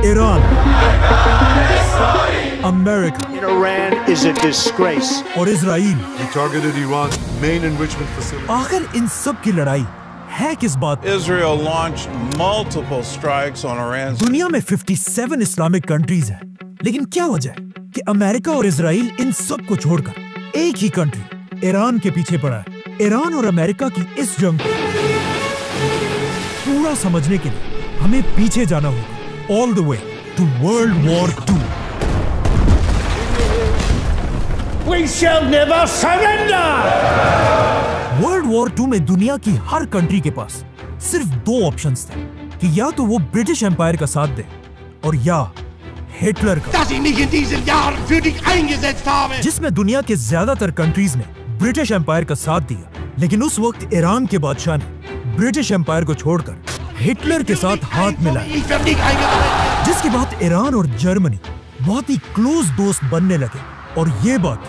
Iran, America, Iran is a disgrace. और Israel. We targeted Iran's main enrichment facility. आखिर इन सब की लड़ाई है किस बात? Israel launched multiple strikes on Iran. दुनिया में 57 इस्लामिक कंट्रीज हैं, लेकिन क्या वजह है कि अमेरिका और इजराइल इन सब को छोड़कर एक ही कंट्री ईरान के पीछे पड़ा है? ईरान और अमेरिका की इस जंग को पूरा समझने के लिए हमें पीछे जाना होगा, all the way to world war 2। We shall never surrender. World war 2 में दुनिया की हर कंट्री के पास सिर्फ दो ऑप्शंस थे कि या तो वो ब्रिटिश एम्पायर का साथ दे और या हिटलर का, dass ich mich in diesen Jahren für dich eingesetzt habe. जिसमें दुनिया के ज्यादातर कंट्रीज ने ब्रिटिश एम्पायर का साथ दिया, लेकिन उस वक्त ईरान के बादशाह ने ब्रिटिश एम्पायर को छोड़कर हिटलर के साथ हाथ मिलाया, Ich für dich eingesetzt. जिसके बाद ईरान और जर्मनी बहुत ही क्लोज दोस्त बनने लगे और ये बात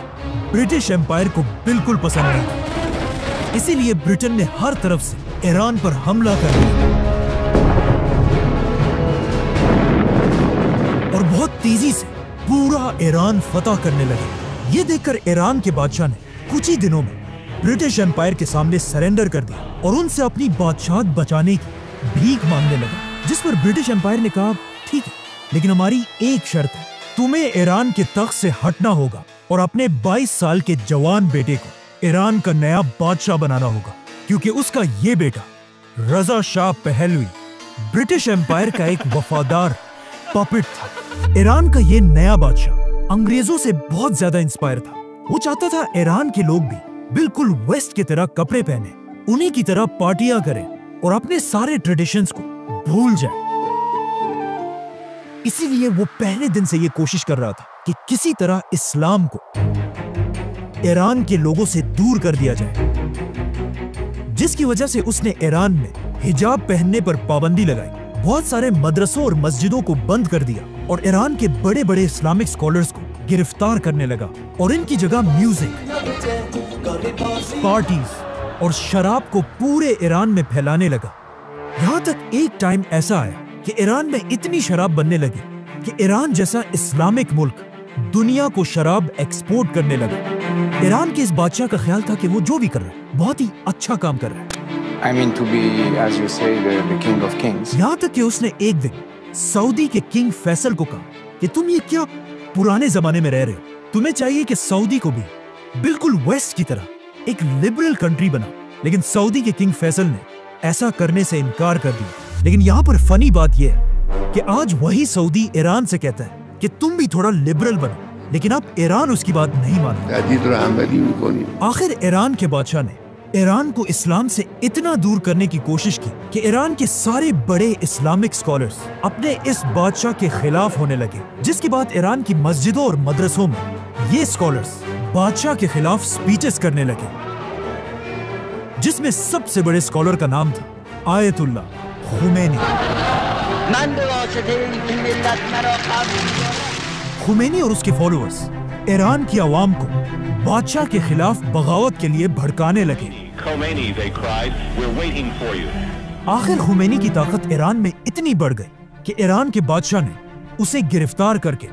ब्रिटिश एम्पायर को बिल्कुल पसंद नहीं थी। इसीलिए ब्रिटेन ने हर तरफ से ईरान पर हमला कर दिया और बहुत तेजी से पूरा ईरान फतह करने लगे। ये देखकर ईरान के बादशाह ने कुछ ही दिनों में ब्रिटिश एम्पायर के सामने सरेंडर कर दिया और उनसे अपनी बादशाहत बचाने की भीख मांगने लगा, जिस पर ब्रिटिश एम्पायर ने कहा ठीक है, लेकिन हमारी एक शर्त है, तुम्हें ईरान के तख्त से हटना होगा और अपने 22 साल के जवान बेटे को ईरान का नया बादशाह बनाना होगा, क्योंकि उसका ये बेटा रजा शाह पहलवी ब्रिटिश एम्पायर का एक वफादार पपेट था। ईरान का ये नया बादशाह अंग्रेजों से बहुत ज्यादा इंस्पायर था। वो चाहता था ईरान के लोग भी बिल्कुल वेस्ट की तरह कपड़े पहने, उन्हीं की तरह पार्टियां करें और अपने सारे ट्रेडिशंस को भूल जाए। इसीलिए वो पहले दिन से ये कोशिश कर रहा था कि किसी तरह इस्लाम को ईरान के लोगों से दूर कर दिया जाए, जिसकी वजह से उसने ईरान में हिजाब पहनने पर पाबंदी लगाई, बहुत सारे मदरसों और मस्जिदों को बंद कर दिया और ईरान के बड़े बड़े इस्लामिक स्कॉलर्स को गिरफ्तार करने लगा और इनकी जगह म्यूजिक, पार्टीज और शराब को पूरे ईरान में फैलाने लगा। यहाँ तक एक टाइम ऐसा आया कि ईरान में इतनी शराब बनने लगी कि ईरान जैसा इस्लामिक मुल्क दुनिया को शराब एक्सपोर्ट करने लगा। ईरान के इस बादशाह का ख्याल था कि वो जो भी कर रहा है बहुत ही अच्छा काम कर रहा है। I mean to be, as you say, the king of kings. यहाँ तक कि उसने एक दिन सऊदी के किंग फैसल को कहा कि तुम ये क्या पुराने जमाने में रह रहे हो, तुम्हें चाहिए कि सऊदी को भी बिल्कुल वेस्ट की तरह एक लिबरल कंट्री बना। लेकिन सऊदी के किंग फैसल ने ऐसा करने से इनकार कर दिया। लेकिन यहाँ पर फनी बात यह है कि आज वही सऊदी ईरान से कहता है कि तुम भी थोड़ा लिबरल बनो, लेकिन अब ईरान उसकी बात नहीं मानता। आखिर ईरान के बादशाह ने ईरान को इस्लाम से इतना दूर करने की कोशिश की कि ईरान के सारे बड़े इस्लामिक स्कॉलर्स अपने इस बादशाह के खिलाफ होने लगे, जिसके बाद ईरान की मस्जिदों और मदरसों में ये स्कॉलर्स बादशाह के खिलाफ स्पीचेस करने लगे, जिसमें सबसे बड़े स्कॉलर का नाम था आयतुल्लाह खुमैनी। खुमैनी और उसके फॉलोअर्स ईरान की आवाम को बादशाह के खिलाफ बगावत के लिए भड़काने लगे। आखिर खुमैनी की ताकत ईरान में इतनी बढ़ गई कि ईरान के बादशाह ने उसे गिरफ्तार करके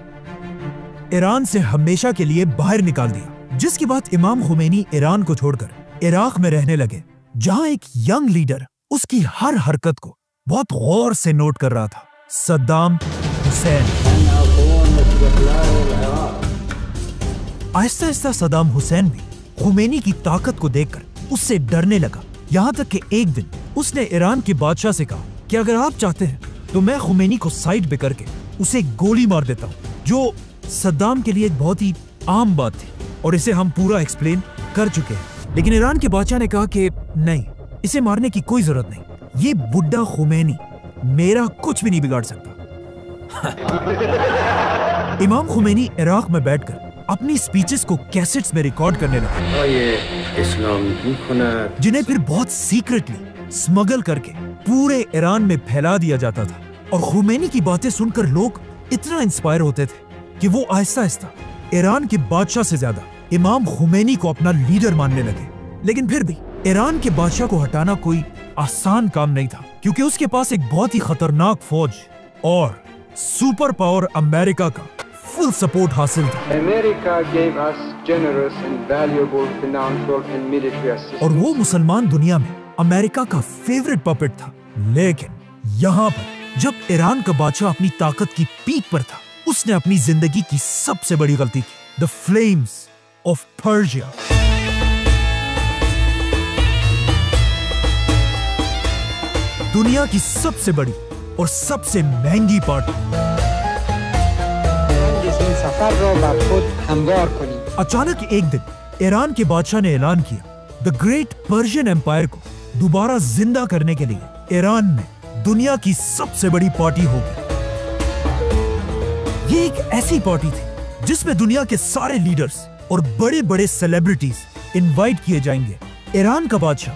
ईरान से हमेशा के लिए बाहर निकाल दिया, जिसके बाद इमाम खुमैनी ईरान को छोड़कर इराक में रहने लगे, जहां एक यंग लीडर उसकी हर हरकत को बहुत गौर से नोट कर रहा था, सद्दाम हुसैन। आहिस्ता आहिस्ता सद्दाम हुसैन भी खुमैनी की ताकत को देखकर उससे डरने लगा। यहाँ तक कि एक दिन उसने ईरान के बादशाह से कहा कि अगर आप चाहते हैं तो मैं खुमैनी को साइड पे करके उसे गोली मार देता हूँ, जो सद्दाम के लिए एक बहुत ही आम बात थी और इसे हम पूरा एक्सप्लेन कर चुके हैं। लेकिन ईरान के बादशाह ने कहा कि नहीं, इसे मारने की कोई जरूरत नहीं, ये बुड्ढा खुमैनी मेरा कुछ भी नहीं बिगाड़ सकता। इमाम खुमैनी इराक में बैठकर अपनी स्पीचेस को कैसेट्स में रिकॉर्ड करने लगे, जिन्हें फिर बहुत सीक्रेटली स्मगल करके पूरे ईरान में फैला दिया जाता था। और खुमैनी की बातें सुनकर लोग इतना इंस्पायर होते थे कि वो आहिस्ता आहिस्ता ईरान के बादशाह से ज्यादा इमाम खुमैनी को अपना लीडर मानने लगे। लेकिन फिर भी ईरान के बादशाह को हटाना कोई आसान काम नहीं था, क्योंकि उसके पास एक बहुत ही खतरनाक फौज और सुपर पावर अमेरिका का फुल सपोर्ट हासिल था। America gave us generous and valuable financial and military assistance. और वो मुसलमान दुनिया में अमेरिका का फेवरेट पपेट था। लेकिन यहाँ पर जब ईरान का बादशाह अपनी ताकत की पीक पर था, उसने अपनी जिंदगी की सबसे बड़ी गलती की। The flames of Persia. दुनिया की सबसे बड़ी और सबसे महंगी पार्टी। अचानक एक दिन ईरान के बादशाह ने ऐलान किया, द ग्रेट पर्शियन एम्पायर को दोबारा जिंदा करने के लिए ईरान में दुनिया की सबसे बड़ी पार्टी होगी। ये एक ऐसी पार्टी थी जिसमें दुनिया के सारे लीडर्स और बड़े बड़े सेलिब्रिटीज इनवाइट किए जाएंगे। ईरान का बादशाह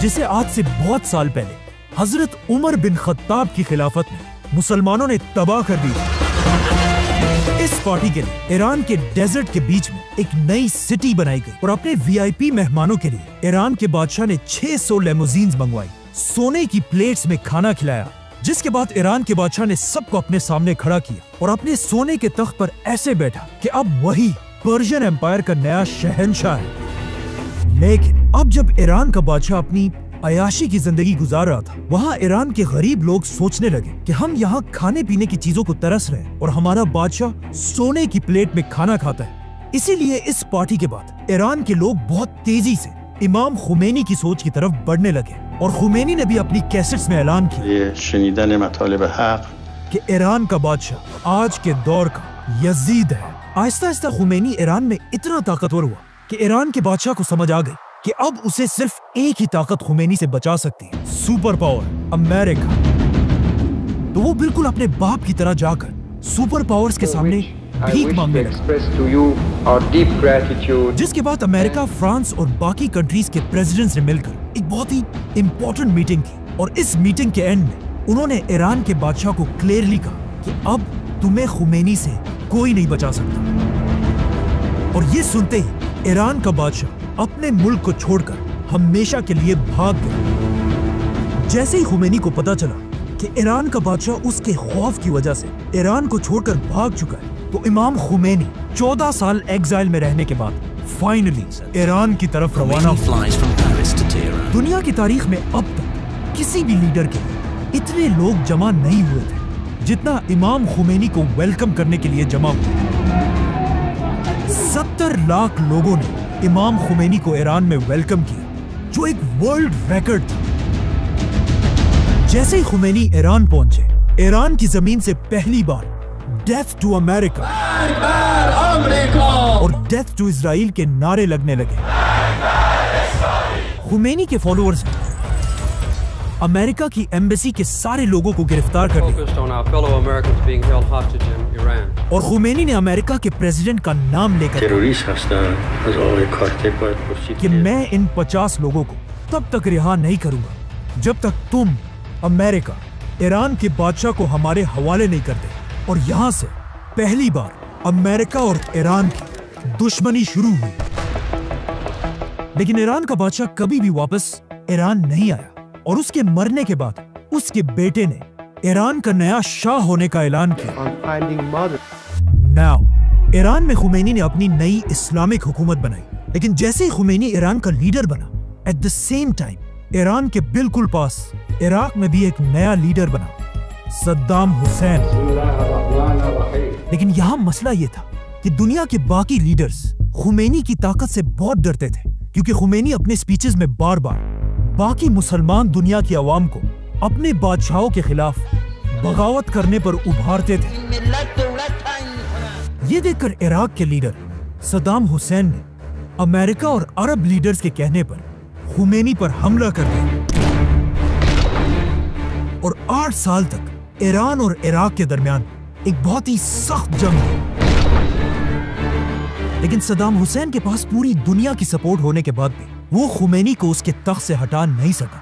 जिसे आज से बहुत साल पहले हजरत उमर बिन खत्ताब की खिलाफत में मुसलमानों ने तबाह कर दी। इस पार्टी के लिए ईरान के डेजर्ट के बीच में एक नई सिटी बनाई गई और अपने वीआईपी मेहमानों के लिए ईरान के बादशाह ने 600 लेमोजीन्स मंगवाई, सोने की प्लेट्स में खाना खिलाया, जिसके बाद ईरान के बादशाह ने सबको अपने सामने खड़ा किया और अपने सोने के तख्त पर ऐसे बैठा कि अब वही पर्शियन एम्पायर का नया शहंशाह है। लेकिन अब जब ईरान का बादशाह अपनी अयाशी की जिंदगी गुजार रहा था, वहाँ ईरान के गरीब लोग सोचने लगे कि हम यहाँ खाने पीने की चीजों को तरस रहे हैं और हमारा बादशाह सोने की प्लेट में खाना खाता है। इसीलिए इस पार्टी के बाद ईरान के लोग बहुत तेजी से इमाम खुमैनी की सोच की तरफ बढ़ने लगे और खुमैनी ने भी अपनी कैसेट्स में ऐलान किया कि ईरान का बादशाह आज के दौर का यजीद है। आहिस्ता आहिस्ता खुमैनी ईरान में इतना ताकतवर हुआ कि ईरान के बादशाह को समझ आ गई कि अब उसे सिर्फ एक ही ताकत खुमैनी से बचा सकती है, सुपर पावर अमेरिका। तो वो बिल्कुल अपने बाप की तरह जाकर सुपर पावर्स के सामने भीख मांगने लगा, जिसके बाद अमेरिका, फ्रांस और बाकी कंट्रीज के प्रेसिडेंट्स ने मिलकर एक बहुत ही इंपॉर्टेंट मीटिंग की और इस मीटिंग के एंड में उन्होंने ईरान के बादशाह को क्लियरली कहा कि अब तुम्हें खुमैनी से कोई नहीं बचा सकता। और ये सुनते ही ईरान का बादशाह अपने मुल्क को छोड़कर हमेशा के लिए भाग गया। जैसे ही खुमैनी को पता चला कि ईरान का बादशाह उसके खौफ की वजह से ईरान को छोड़कर भाग चुका है, तो इमाम खुमैनी 14 साल एग्जाइल में रहने के बाद फाइनली ईरान की तरफ रवाना हुआ। दुनिया की तारीख में अब तक किसी भी लीडर के लिए इतने लोग जमा नहीं हुए थे जितना इमाम खुमैनी को वेलकम करने के लिए जमा हुआ। 70 लाख लोगों ने इमाम खुमैनी को ईरान में वेलकम किया, जो एक वर्ल्ड रिकॉर्ड था। जैसे ही खुमैनी ईरान पहुंचे, ईरान की जमीन से पहली बार डेथ टू अमेरिका और डेथ टू इजराइल के नारे लगने लगे। खुमैनी के फॉलोअर्स अमेरिका की एम्बेसी के सारे लोगों को गिरफ्तार कर लिया और खुमैनी ने अमेरिका के प्रेसिडेंट का नाम लेकर कि मैं इन 50 लोगों को तब तक रिहा नहीं करूंगा जब तक तुम अमेरिका ईरान के बादशाह को हमारे हवाले नहीं करते। और यहाँ से पहली बार अमेरिका और ईरान की दुश्मनी शुरू हुई। लेकिन ईरान का बादशाह कभी भी वापस ईरान नहीं आया और उसके मरने के बाद उसके बेटे ने ईरान का नया शाह होने का ऐलान किया। नाउ ईरान में खुमैनी ने अपनी नई इस्लामिक हुकूमत बनाई, लेकिन जैसे ही खुमैनी ईरान का लीडर बना, at the same time Iran के बिल्कुल पास इराक में भी एक नया लीडर बना, सद्दाम हुसैन। लेकिन यहाँ मसला ये था कि दुनिया के बाकी लीडर्स खुमैनी की ताकत से बहुत डरते थे, क्योंकि खुमैनी अपने स्पीचेस में बार बार बाकी मुसलमान दुनिया की आवाम को अपने बादशाहों के खिलाफ बगावत करने पर उभारते थे। ये देखकर इराक के लीडर सद्दाम हुसैन ने अमेरिका और अरब लीडर्स के कहने पर खुमैनी पर हमला कर दिया और 8 साल तक ईरान और इराक के दरमियान एक बहुत ही सख्त जंग हुई। लेकिन सद्दाम हुसैन के पास पूरी दुनिया की सपोर्ट होने के बाद भी वो खुमैनी को उसके तख्त से हटा नहीं सका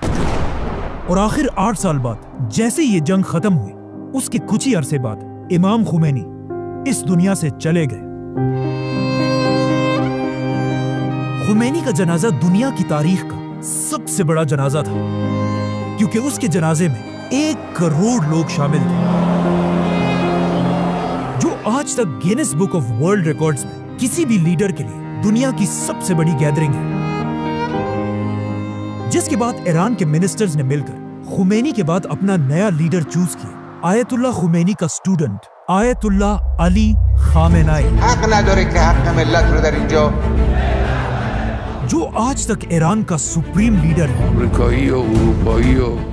और आखिर 8 साल बाद जैसे ये जंग खत्म हुई, उसके कुछ ही अरसे बाद इमाम खुमैनी इस दुनिया से चले गए। खुमैनी का जनाजा दुनिया की तारीख का सबसे बड़ा जनाजा था, क्योंकि उसके जनाजे में 1 करोड़ लोग शामिल थे, जो आज तक Guinness book of world records में किसी भी लीडर के लिए दुनिया की सबसे बड़ी गैदरिंग है। जिसके बाद ईरान के मिनिस्टर्स ने मिलकर खुमैनी के बाद अपना नया लीडर चूज किया, आयतुल्लाह खुमैनी का स्टूडेंट आयतुल्लाह अली खामेनाई, जो आज तक ईरान का सुप्रीम लीडर है।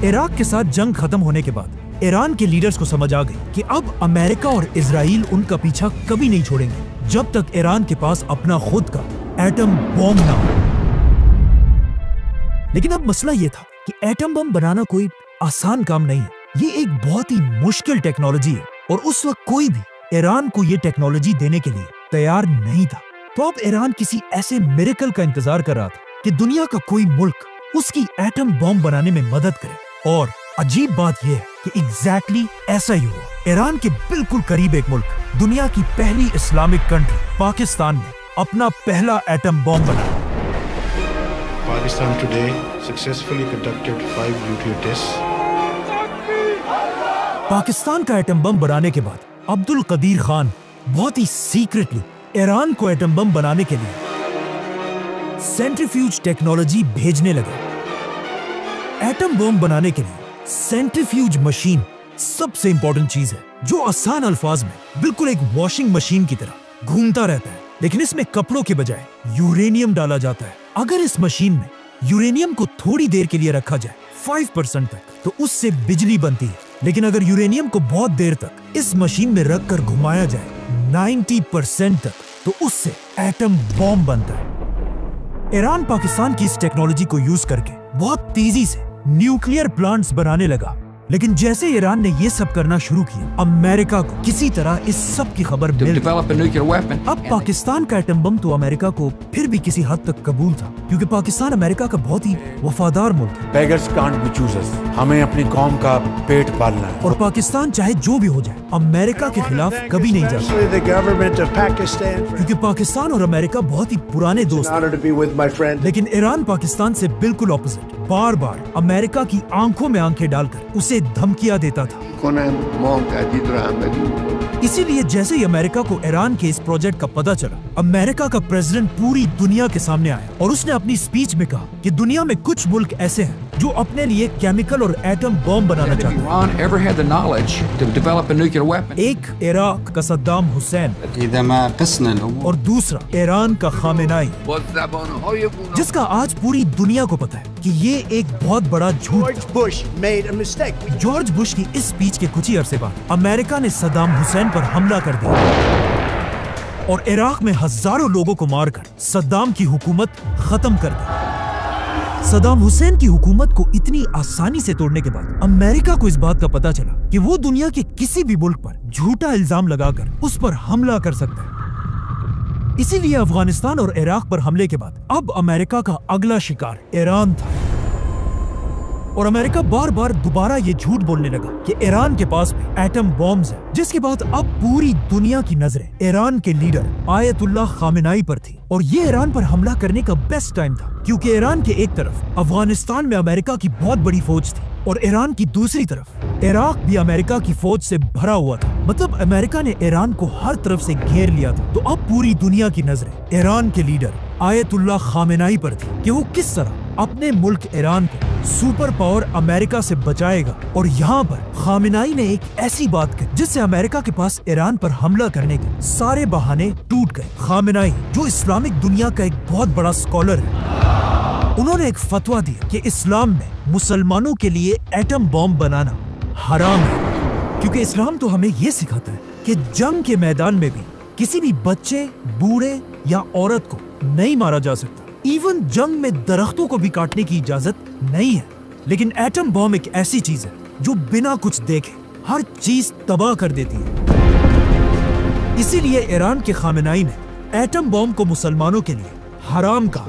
इराक के साथ जंग खत्म होने के बाद ईरान के लीडर्स को समझ आ गई कि अब अमेरिका और इजराइल उनका पीछा कभी नहीं छोड़ेंगे जब तक ईरान के पास अपना खुद का एटम बॉम्ब ना हो। लेकिन अब मसला यह था कि एटम बम बनाना कोई आसान काम नहीं है, ये एक बहुत ही मुश्किल टेक्नोलॉजी है और उस वक्त कोई भी ईरान को ये टेक्नोलॉजी देने के लिए तैयार नहीं था। तो अब ईरान किसी ऐसे मिरेकल का इंतजार कर रहा था कि दुनिया का कोई मुल्क उसकी एटम बॉम्ब बनाने में मदद करे। और अजीब बात यह है कि एग्जैक्टली ऐसा ही हुआ। ईरान के बिल्कुल करीब एक मुल्क, दुनिया की पहली इस्लामिक कंट्री पाकिस्तान ने अपना पहला एटम बॉम्ब बनाया। Pakistan today successfully conducted 5 nuclear tests. Pakistan का एटम बम बनाने के बाद अब्दुल कदीर खान बहुत ही सीक्रेटली ईरान को एटम बम बनाने के लिए सेंट्रीफ्यूज टेक्नोलॉजी भेजने लगे। एटम बम बनाने के लिए सेंट्रीफ्यूज मशीन सबसे इंपॉर्टेंट चीज है, जो आसान अल्फाज में बिल्कुल एक वॉशिंग मशीन की तरह घूमता रहता है, लेकिन इसमें कपड़ों के बजाय यूरेनियम डाला जाता है। अगर इस मशीन में यूरेनियम को थोड़ी देर के लिए रखा जाए 5% तक, तो उससे बिजली बनती है। लेकिन अगर यूरेनियम को बहुत देर तक इस मशीन में रखकर घुमाया जाए 90% तक, तो उससे एटम बॉम्ब बनता है। ईरान पाकिस्तान की इस टेक्नोलॉजी को यूज करके बहुत तेजी से न्यूक्लियर प्लांट्स बनाने लगा। लेकिन जैसे ईरान ने ये सब करना शुरू किया, अमेरिका को किसी तरह इस सब की खबर मिल गई। अब पाकिस्तान का एटम बम तो अमेरिका को फिर भी किसी हद तक कबूल था, क्योंकि पाकिस्तान अमेरिका का बहुत ही वफादार मुल्क है। Beggars can't be choosers. हमें अपनी कौम का पेट पालना है। और पाकिस्तान चाहे जो भी हो जाए, अमेरिका के खिलाफ कभी नहीं जा सकता, The government of Pakistan. क्योंकि पाकिस्तान और अमेरिका बहुत ही पुराने दोस्त हैं। Honor to be with my friend. लेकिन ईरान पाकिस्तान से बिल्कुल ऑपोजिट, बार बार अमेरिका की आंखों में आंखें डालकर उसे धमकियां देता था। इसीलिए जैसे ही अमेरिका को ईरान के इस प्रोजेक्ट का पता चला, अमेरिका का प्रेसिडेंट पूरी दुनिया के सामने आया और उसने अपनी स्पीच में कहा कि दुनिया में कुछ मुल्क ऐसे हैं जो अपने लिए केमिकल और एटम बॉम्ब बनाना चाहते हैं। एक इराक का सद्दाम हुसैन और दूसरा ईरान का खामेनाई, जिसका आज पूरी दुनिया को पता है कि ये एक बहुत बड़ा झूठ। George Bush made a mistake. George Bush की इस स्पीच के कुछ ही अरसे बाद अमेरिका ने सद्दाम हुसैन पर हमला कर दिया और इराक में हजारों लोगों को मारकर सद्दाम की हुकूमत खत्म कर दी। सद्दाम हुसैन की हुकूमत को इतनी आसानी से तोड़ने के बाद अमेरिका को इस बात का पता चला कि वो दुनिया के किसी भी मुल्क पर झूठा इल्जाम लगाकर उस पर हमला कर सकता है। इसीलिए अफगानिस्तान और इराक पर हमले के बाद अब अमेरिका का अगला शिकार ईरान था। और अमेरिका बार बार दोबारा ये झूठ बोलने लगा कि ईरान के पास भी एटम बॉम्ब्स हैं, जिसके बाद अब पूरी दुनिया की नजरें ईरान के लीडर आयतुल्लाह खामेनाई पर थी। और ये ईरान पर हमला करने का बेस्ट टाइम था, क्योंकि ईरान के एक तरफ अफगानिस्तान में अमेरिका की बहुत बड़ी फौज थी और ईरान की दूसरी तरफ इराक भी अमेरिका की फौज से भरा हुआ था। मतलब अमेरिका ने ईरान को हर तरफ से घेर लिया था। तो अब पूरी दुनिया की नजरें ईरान के लीडर आयतुल्लाह खामेनाई पर थी कि वो किस तरह अपने मुल्क ईरान को सुपर पावर अमेरिका से बचाएगा। और यहाँ पर खामेनाई ने एक ऐसी बात कही जिससे अमेरिका के पास ईरान पर हमला करने के सारे बहाने टूट गए। खामेनाई, जो इस्लामिक दुनिया का एक बहुत बड़ा स्कॉलर है, उन्होंने एक फतवा दिया कि इस्लाम में मुसलमानों के लिए एटम बॉम्ब बनाना हराम है, क्योंकि इस्लाम तो हमें ये सिखाता है कि जंग के मैदान में भी किसी भी बच्चे, बूढ़े या औरत को नहीं मारा जा सकता। इवन जंग में दरख्तों को भी काटने की इजाजत नहीं है। लेकिन एटम बॉम्ब एक ऐसी चीज है जो बिना कुछ देखे हर चीज तबाह कर देती है। इसीलिए ईरान के खामेनाई ने एटम बॉम्ब को मुसलमानों के लिए हराम कहा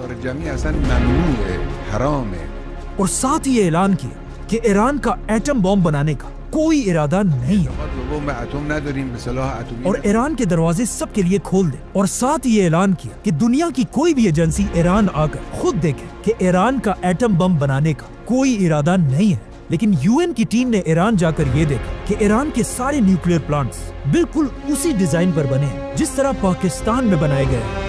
और साथ ही ये ऐलान किया कि ईरान का एटम बॉम्ब बनाने का कोई इरादा नहीं है और ईरान के दरवाजे सबके लिए खोल दे। और साथ ये ऐलान किया कि दुनिया की कोई भी एजेंसी ईरान आकर खुद देखे कि ईरान का एटम बम बनाने का कोई इरादा नहीं है। लेकिन यूएन की टीम ने ईरान जाकर ये देखा कि ईरान के सारे न्यूक्लियर प्लांट्स बिल्कुल उसी डिजाइन पर बने हैं जिस तरह पाकिस्तान में बनाए गए हैं।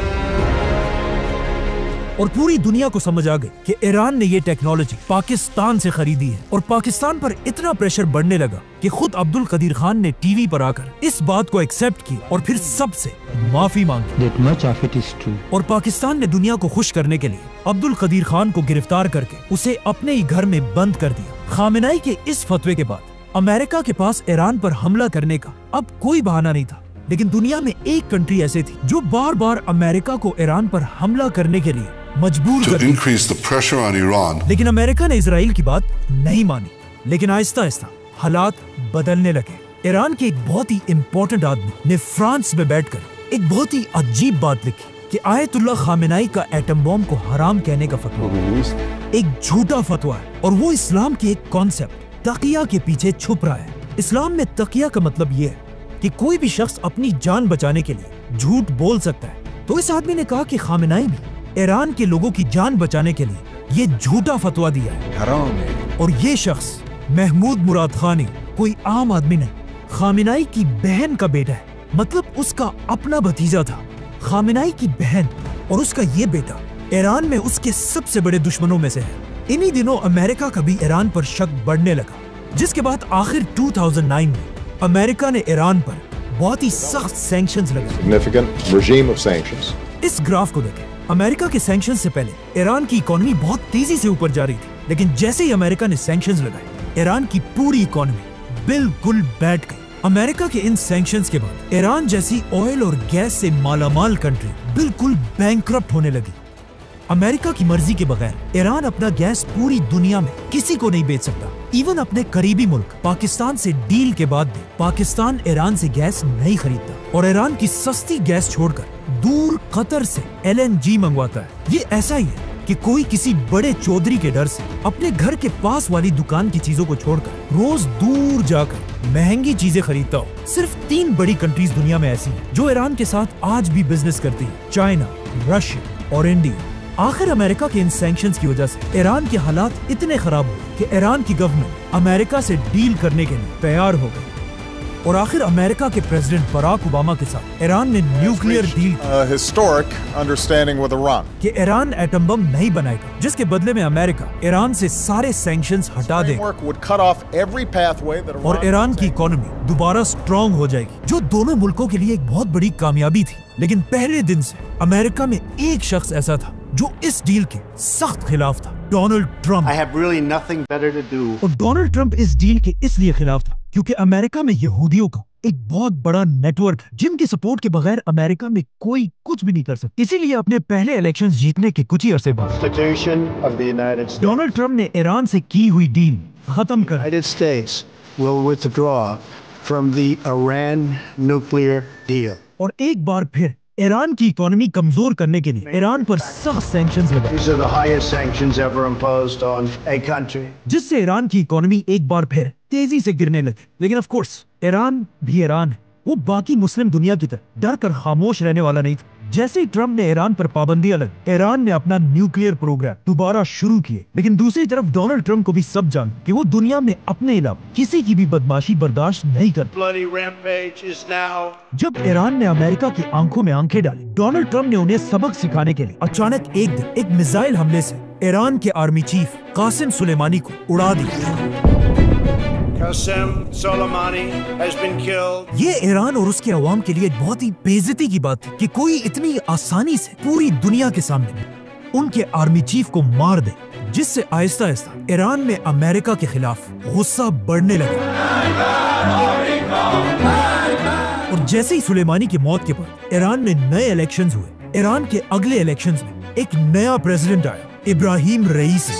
और पूरी दुनिया को समझ आ गई कि ईरान ने ये टेक्नोलॉजी पाकिस्तान से खरीदी है। और पाकिस्तान पर इतना प्रेशर बढ़ने लगा कि खुद अब्दुल कदीर खान ने टीवी पर आकर इस बात को एक्सेप्ट की और फिर सबसे माफी मांगी। That much of it is true. और पाकिस्तान ने दुनिया को खुश करने के लिए अब्दुल कदीर खान को गिरफ्तार करके उसे अपने ही घर में बंद कर दिया। खामेनेई के इस फतवे के बाद अमेरिका के पास ईरान पर हमला करने का अब कोई बहाना नहीं था। लेकिन दुनिया में एक कंट्री ऐसी थी जो बार बार अमेरिका को ईरान पर हमला करने के लिए मजबूर कर दिया। लेकिन अमेरिका ने इजराइल की बात नहीं मानी। लेकिन आहिस्ता आहिस्ता हालात बदलने लगे। ईरान के एक बहुत ही इम्पोर्टेंट आदमी ने फ्रांस में बैठकर एक बहुत ही अजीब बात लिखी कि आयतुल्लाह खामेनेई का एटम बम को हराम कहने का फतवा एक झूठा फतवा है और वो इस्लाम की एक कॉन्सेप्ट तकिया के पीछे छुप रहा है। इस्लाम में तकिया का मतलब ये है कि कोई भी शख्स अपनी जान बचाने के लिए झूठ बोल सकता है। तो इस आदमी ने कहा कि खामेनेई भी ईरान के लोगों की जान बचाने के लिए ये झूठा फतवा दिया है। और ये शख्स महमूद मुराद खानी कोई आम आदमी नहीं, खामेनेई की बहन का बेटा है। मतलब उसका अपना भतीजा था। खामेनेई की बहन और उसका ये बेटा ईरान में उसके सबसे बड़े दुश्मनों में से है। इन्हीं दिनों अमेरिका का भी ईरान पर शक बढ़ने लगा, जिसके बाद आखिर 2009 में अमेरिका ने ईरान पर बहुत ही सख्त सैंक्शंस लगाए। इस ग्राफ को देखें। अमेरिका के सैंक्शन से पहले ईरान की इकोनॉमी बहुत तेजी से ऊपर जा रही थी, लेकिन जैसे ही अमेरिका ने सैंक्शंस लगाए ईरान की पूरी इकोनॉमी बिल्कुल बैठ गई। अमेरिका के इन सैंक्शंस के बाद ईरान जैसी ऑयल और गैस से मालामाल कंट्री बिल्कुल बैंकरप्ट होने लगी। अमेरिका की मर्जी के बगैर ईरान अपना गैस पूरी दुनिया में किसी को नहीं बेच सकता। इवन अपने करीबी मुल्क पाकिस्तान से डील के बाद भी पाकिस्तान ईरान से गैस नहीं खरीदता और ईरान की सस्ती गैस छोड़कर दूर कतर से LNG मंगवाता है। ये ऐसा ही है कि कोई किसी बड़े चौधरी के डर से अपने घर के पास वाली दुकान की चीजों को छोड़कर रोज दूर जाकर महंगी चीजें खरीदता हो। सिर्फ 3 बड़ी कंट्रीज दुनिया में ऐसी हैं जो ईरान के साथ आज भी बिजनेस करती है, चाइना, रशिया और इंडिया। आखिर अमेरिका के इन सैंक्शंस की वजह से ईरान के हालात इतने खराब हुए कि ईरान की गवर्नमेंट अमेरिका से डील करने के लिए तैयार हो गई और आखिर अमेरिका के प्रेसिडेंट बराक ओबामा के साथ ईरान ने nuclear deal historic understanding with Iran. कि ईरान एटम बम नहीं बनाएगा, जिसके बदले में अमेरिका ईरान से सारे सैंक्शंस हटा देगा Framework would cut off every pathway that और Iran ईरान की इकोनॉमी दोबारा स्ट्रॉन्ग हो जाएगी, जो दोनों मुल्कों के लिए एक बहुत बड़ी कामयाबी थी। लेकिन पहले दिन से अमेरिका में एक शख्स ऐसा था जो इस डील के सख्त खिलाफ था, Donald Trump. I have really nothing better to do. और डोनाल्ड ट्रंप इस डील के इसलिए खिलाफ था क्योंकि अमेरिका में यहूदियों का एक बहुत बड़ा नेटवर्क है जिनकी सपोर्ट के बगैर अमेरिका में कोई कुछ भी नहीं कर सकता। इसीलिए अपने पहले इलेक्शंस जीतने के कुछ ही अरसे बाद Constitution of the United States. Donald Trump ने ईरान से की हुई डील खत्म कर United States will withdraw from the Iran nuclear deal. और एक बार फिर ईरान की इकोनॉमी कमजोर करने के लिए ईरान पर सख्त सैंक्शंस लगाए, These are the highest sanctions ever imposed on a country. जिससे ईरान की इकोनॉमी एक बार फिर तेजी से गिरने लगी। लेकिन ऑफ कोर्स ईरान भी ईरान है, वो बाकी मुस्लिम दुनिया की तरह डर कर खामोश रहने वाला नहीं था। जैसे ही ट्रंप ने ईरान पर पाबंदियां लगी, ईरान ने अपना न्यूक्लियर प्रोग्राम दोबारा शुरू किए। लेकिन दूसरी तरफ डोनाल्ड ट्रंप को भी सब जान कि वो दुनिया में अपने अलावा किसी की भी बदमाशी बर्दाश्त नहीं करता। Bloody rampage is now. जब ईरान ने अमेरिका की आंखों में आंखें डाली, डोनाल्ड ट्रंप ने उन्हें सबक सिखाने के लिए अचानक एक दिन एक मिसाइल हमले से ईरान के आर्मी चीफ कासिम सुलेमानी को उड़ा दिया। Qasem Soleimani has been killed. ये ईरान और उसके अवाम के लिए बहुत ही बेइज्जती की बात थी कि कोई इतनी आसानी से पूरी दुनिया के सामने उनके आर्मी चीफ को मार दे, जिससे आहिस्ता आहिस्ता ईरान में अमेरिका के खिलाफ गुस्सा बढ़ने लगा। और जैसे ही सुलेमानी की मौत के बाद ईरान में नए इलेक्शंस हुए। ईरान के अगले इलेक्शंस में एक नया प्रेसिडेंट आया, इब्राहिम रईसी,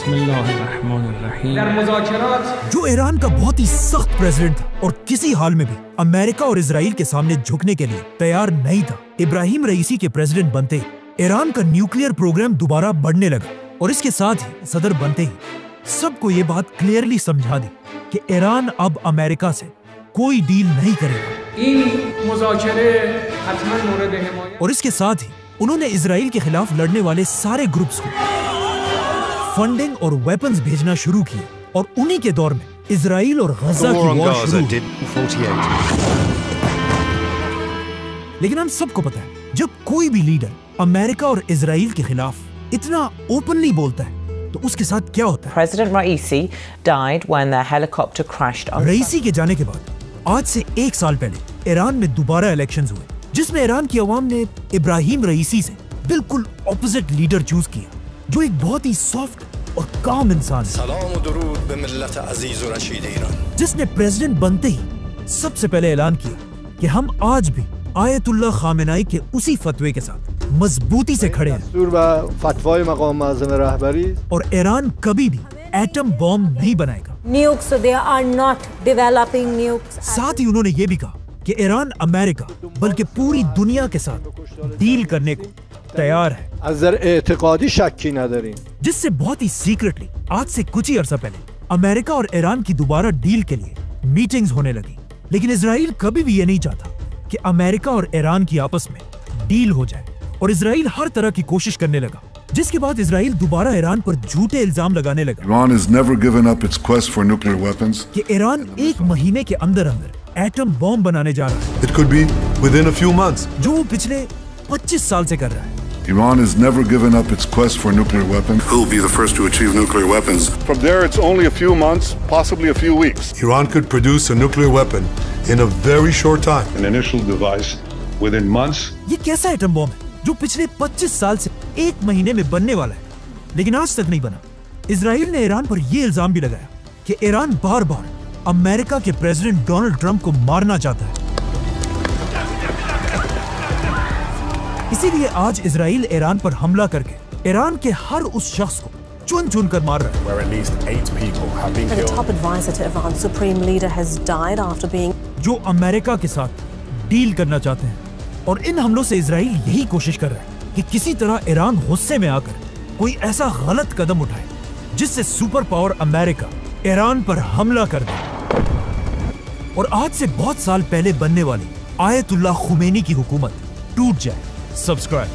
जो ईरान का बहुत ही सख्त प्रेसिडेंट था और किसी हाल में भी अमेरिका और इजराइल के सामने झुकने के लिए तैयार नहीं था। इब्राहिम रईसी के प्रेसिडेंट बनते ही ईरान का न्यूक्लियर प्रोग्राम दोबारा बढ़ने लगा और इसके साथ ही सदर बनते ही सबको ये बात क्लियरली समझा दी कि ईरान अब अमेरिका से कोई डील नहीं करेगा। और इसके साथ ही उन्होंने इजराइल के खिलाफ लड़ने वाले सारे ग्रुप्स को फंडिंग और वेपन्स भेजना शुरू किए और उन्हीं के दौर में इजराइल और गजा की वॉर शुरू हुई। लेकिन हम सबको पता है, जब कोई भी लीडर अमेरिका और इजराइल के खिलाफ इतना ओपनली बोलता है तो उसके साथ क्या होता है? President Raisi died when their helicopter crashed on. रईसी के जाने के बाद आज से 1 साल पहले ईरान में दोबारा इलेक्शंस हुए, जिसमें ईरान की अवाम ने इब्राहिम रईसी से बिल्कुल ऑपोजिट लीडर चूज किया, जो एक बहुत ही सॉफ्ट और काम इंसान है, जिसने प्रेसिडेंट बनते ही सबसे पहले ऐलान किया कि हम आज भी आयतुल्लाह खामेनाई के उसी फतवे के साथ मजबूती से खड़े हैं और ईरान कभी भी एटम बॉम्ब नहीं बनाएगा। Nukes, so they are not developing nukes. साथ ही उन्होंने ये भी कहा कि ईरान अमेरिका बल्कि पूरी दुनिया के साथ डील करने को तैयार है, जिससे बहुत ही सीक्रेटली आज से कुछ ही अरसा पहले अमेरिका और ईरान की दोबारा डील के लिए मीटिंग्स होने लगी। लेकिन इजराइल कभी भी ये नहीं चाहता कि अमेरिका और ईरान की आपस में डील हो जाए और इजराइल हर तरह की कोशिश करने लगा, जिसके बाद इजराइल दोबारा ईरान पर झूठे इल्जाम लगाने लगा। Iran has never given up its quest for nuclear weapons. कि ईरान 1 महीने के अंदर अंदर एटम बॉम्ब बनाने जा रहा है, It could be within a few months. जो वो पिछले 25 साल से कर रहा है। Iran has never given up its quest for nuclear weapons. Who will be the first to achieve nuclear weapons? From there, it's only a few months, possibly a few weeks. Iran could produce a nuclear weapon in a very short time. An initial device within months. ये कैसा atom bomb है जो पिछले 25 साल से 1 महीने में बनने वाला है, लेकिन आज तक नहीं बना? इजराइल ने ईरान पर यह इल्जाम भी लगाया कि ईरान बार बार अमेरिका के प्रेसिडेंट डोनाल्ड ट्रंप को मारना चाहता है। इसीलिए आज इजराइल ईरान पर हमला करके ईरान के हर उस शख्स को चुन चुन कर मार रहा है। Where at least 8 people have been killed. The top advisor to Iran's supreme leader has died after being. जो अमेरिका के साथ डील करना चाहते हैं, और इन हमलों से इजराइल यही कोशिश कर रहा है कि किसी तरह ईरान गुस्से में आकर कोई ऐसा गलत कदम उठाए जिससे सुपर पावर अमेरिका ईरान पर हमला कर दे और आज से बहुत साल पहले बनने वाली आयतुल्लाह खुमैनी की हुकूमत टूट जाए। सब्सक्राइब।